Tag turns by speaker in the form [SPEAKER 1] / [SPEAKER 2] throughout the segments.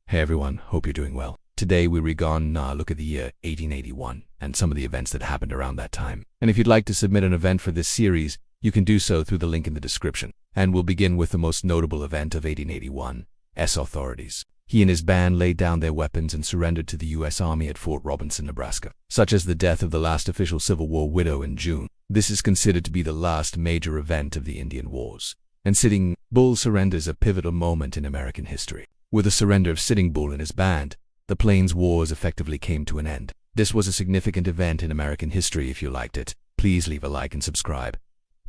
[SPEAKER 1] Hey everyone, hope you're doing well. Today we're gonna look at the year 1881 and some of the events that happened around that time. And if you'd like to submit an event for this series, you can do so through the link in the description. And we'll begin with the most notable event of 1881, S. authorities. He and his band laid down their weapons and surrendered to the U.S. Army at Fort Robinson, Nebraska, such as the death of the last official Civil War widow in June. This is considered to be the last major event of the Indian Wars, and Sitting Bull's surrender is a pivotal moment in American history. With the surrender of Sitting Bull and his band, the Plains Wars effectively came to an end. This was a significant event in American history. If you liked it, please leave a like and subscribe.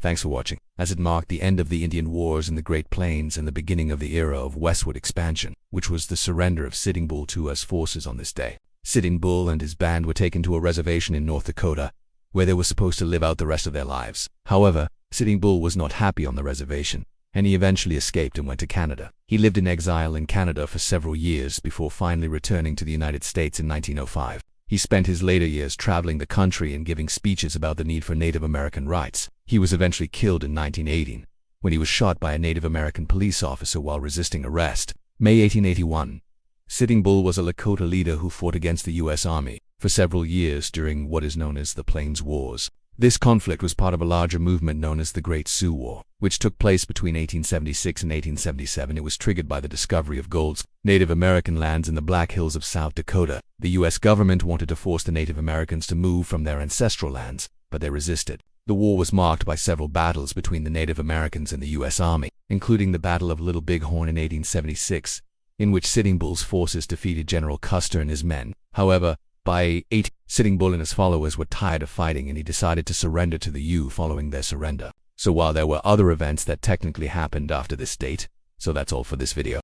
[SPEAKER 1] Thanks for watching, as it marked the end of the Indian Wars in the Great Plains and the beginning of the era of westward expansion, which was the surrender of Sitting Bull to U.S. forces on this day. Sitting Bull and his band were taken to a reservation in North Dakota, where they were supposed to live out the rest of their lives. However, Sitting Bull was not happy on the reservation, and he eventually escaped and went to Canada. He lived in exile in Canada for several years before finally returning to the United States in 1905. He spent his later years traveling the country and giving speeches about the need for Native American rights. He was eventually killed in 1918 when he was shot by a Native American police officer while resisting arrest. May 1881. Sitting Bull was a Lakota leader who fought against the U.S. Army for several years during what is known as the Plains Wars. This conflict was part of a larger movement known as the Great Sioux War, which took place between 1876 and 1877. It was triggered by the discovery of gold's Native American lands in the Black Hills of South Dakota. The U.S. government wanted to force the Native Americans to move from their ancestral lands, but they resisted. The war was marked by several battles between the Native Americans and the U.S. Army, including the Battle of Little Bighorn in 1876, in which Sitting Bull's forces defeated General Custer and his men. However, by 18, Sitting Bull and his followers were tired of fighting, and he decided to surrender to the U following their surrender. So while there were other events that technically happened after this date, so that's all for this video.